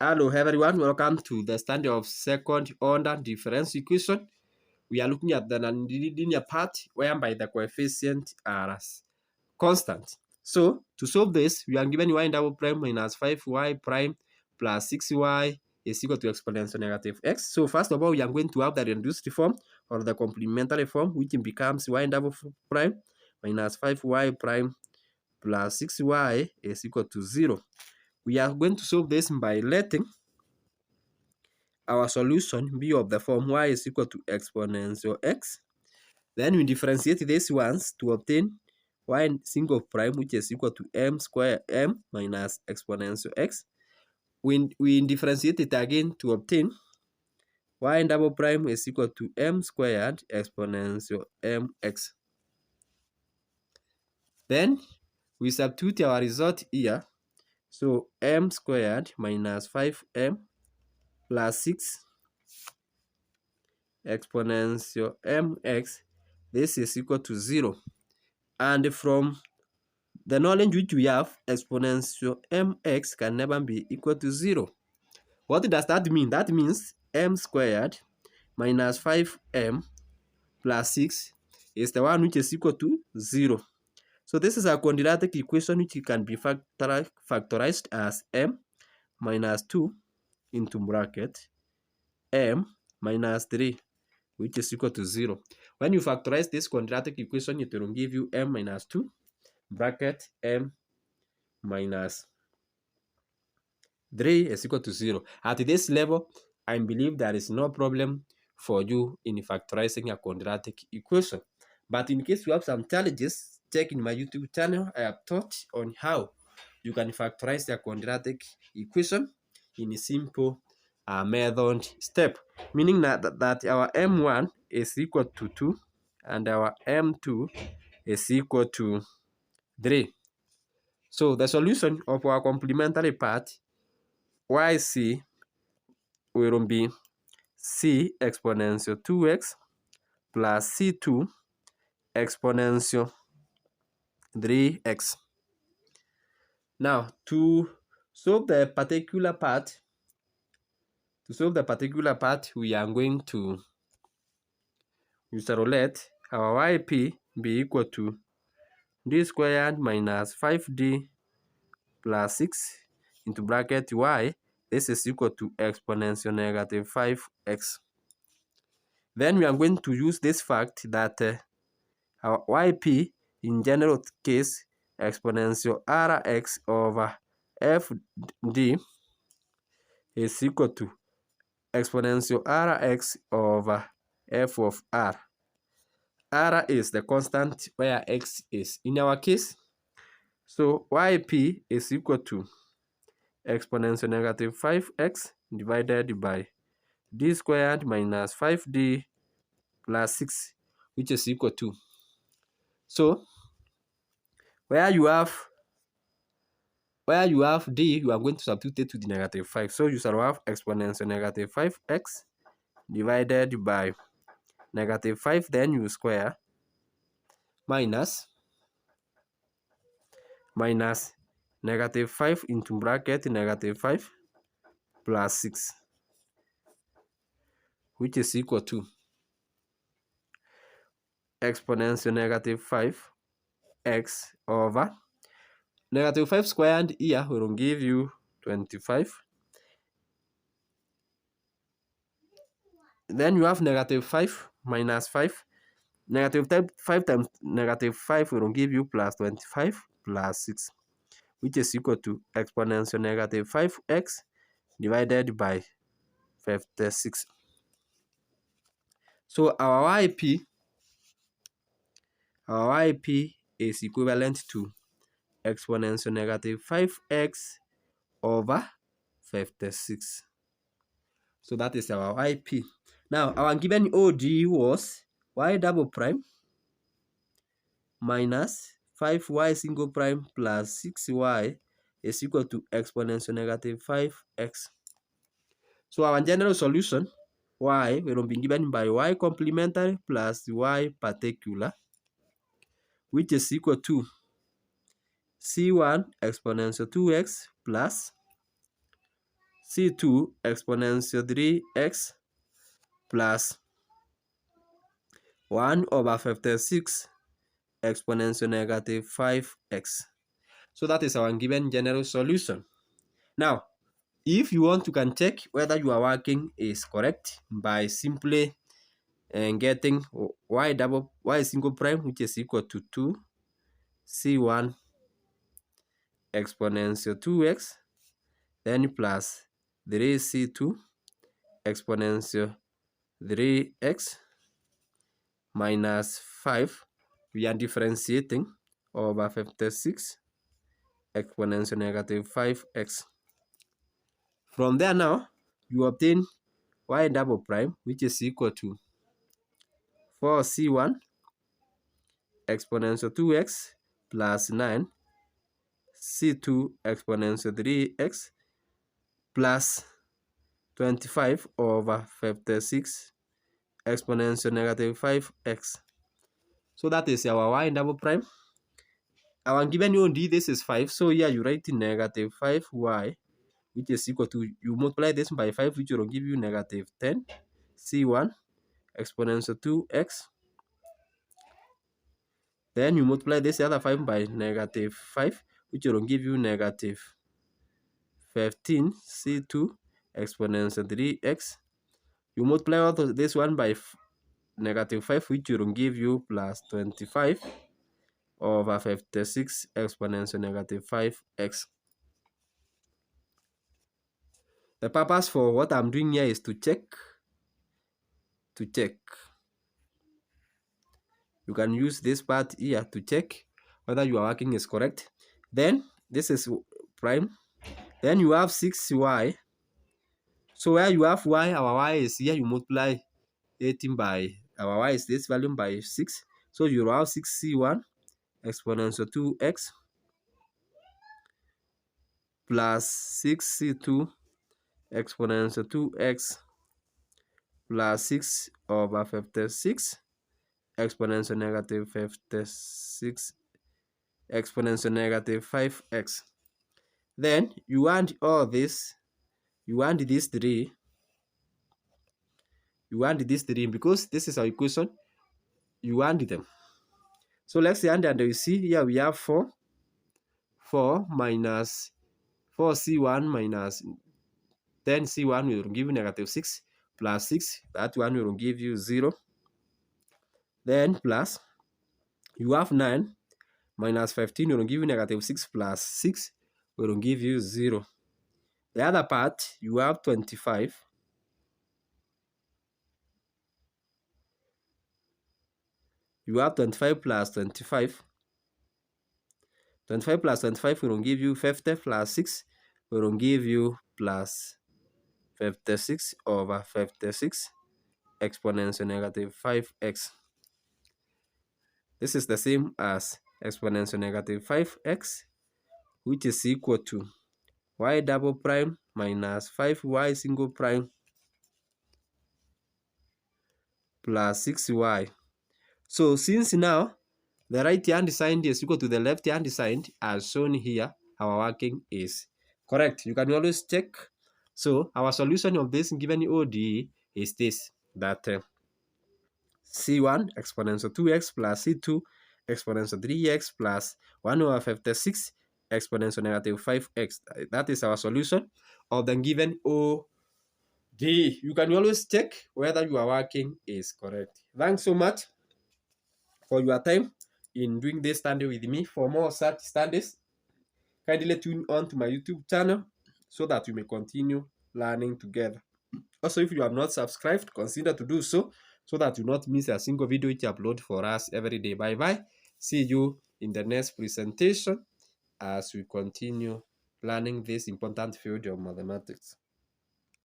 Hello everyone, welcome to the study of second order differential equation. We are looking at the nonlinear part whereby the coefficient are constant. So to solve this, we are given y double prime minus 5y prime plus 6y is equal to exponential negative x. So first of all, we are going to have the reduced form or the complementary form, which becomes y double prime minus 5y prime plus 6y is equal to 0. We are going to solve this by letting our solution be of the form y is equal to exponential x. Then we differentiate these ones to obtain y single prime, which is equal to m square m minus exponential x. We differentiate it again to obtain y double prime is equal to m squared exponential mx. Then we substitute our result here. So m squared minus 5m plus 6 exponential mx, this is equal to 0. And from the knowledge which we have, exponential mx can never be equal to 0. What does that mean? That means m squared minus 5m plus 6 is the one which is equal to 0. So this is a quadratic equation which can be factorized as m minus 2 into bracket m minus 3, which is equal to 0. When you factorize this quadratic equation, it will give you m minus 2 bracket m minus 3 is equal to 0. At this level, I believe there is no problem for you in factorizing a quadratic equation. But in case you have some challenges, check in my YouTube channel. I have taught on how you can factorize a quadratic equation in a simple method step, meaning that our m1 is equal to 2 and our m2 is equal to 3. So the solution of our complementary part yc will be c exponential 2x plus c2 exponential 3x. Now to solve the particular part, we are going to use a let our yp be equal to d squared minus 5d plus 6 into bracket y. This is equal to exponential negative 5x. Then we are going to use this fact that our yp in general case exponential rx over fd is equal to exponential rx over f of r. R is the constant where x is in our case. So yp is equal to exponential negative 5x divided by d squared minus 5d plus 6, which is equal to. So where you have d, you are going to substitute it to the negative 5. So you shall have exponential negative 5x divided by negative 5, then you square minus negative 5 into bracket negative 5 plus 6, which is equal to exponential negative 5x over negative 5 squared here will give you 25. Then you have negative 5 minus 5. Negative 5 times negative 5 will give you plus 25 plus 6, which is equal to exponential negative 5x divided by 56. So our yp is equivalent to exponential negative 5x over 56. So that is our yp. Now our given O.D.E was y double prime minus 5y single prime plus 6y is equal to exponential negative 5x. So our general solution, y will be given by y complementary plus y particular, which is equal to c1 exponential 2x plus C2 exponential 3x plus 1 over 56 exponential negative 5x. So that is our given general solution. Now, if you want, you can check whether your working is correct by simply getting y single prime, which is equal to 2 c1 exponential 2x, then plus 3c2 exponential 3x minus 5. We are differentiating over 56 exponential negative 5x. From there now, you obtain y double prime, which is equal to 4c1 exponential 2x plus 9 c2 exponential 3x plus 25 over 56 exponential negative 5x. So that is our y double prime. Our given O.D.E, this is 5. So here you write negative 5y, which is equal to, you multiply this by 5, which will give you negative 10 c1 exponential 2x. Then you multiply this other 5 by negative 5, which will give you negative 15 c2 exponential 3x. You multiply all this one by negative 5, which will give you plus 25 over 56 exponential negative 5x. The purpose for what I'm doing here is to check. You can use this part here to check whether your working is correct. Then this is prime. Then you have 6y. So where you have y, our y is here, you multiply 18 by, our y is this value by 6. So you have 6c1 exponential 2x plus 6c2 exponential 2x plus 6 over 56 exponential negative 56 exponential negative 5x. Then you add all this, you add these three, because this is our equation, you add them. So let's say, and you see here we have 4 minus 4c1 minus 10c1 will give you negative 6 plus 6, that one will give you 0. Then plus, you have 9 minus 15 will give you negative 6 plus 6 will give you 0. The other part, you have 25. You have 25 plus 25. 25 plus 25 will give you 50 plus 6 will give you plus 56 over 56 exponential negative 5x. This is the same as exponential negative 5x, which is equal to y double prime minus 5y single prime plus 6y. So since now the right hand side is equal to the left hand side as shown here, our working is correct. You can always check. So our solution of this given O.D.E is this, that c1 exponential 2x plus c2 exponential 3x plus 1 over 56 exponential negative 5x. That is our solution of the given O.D.E. You can always check whether your working is correct. Thanks so much for your time in doing this study with me. For more such studies, kindly tune on to my YouTube channel so that we may continue learning together. Also, if you have not subscribed, consider to do so that you not miss a single video which I upload for us every day. Bye bye. See you in the next presentation as we continue learning this important field of mathematics.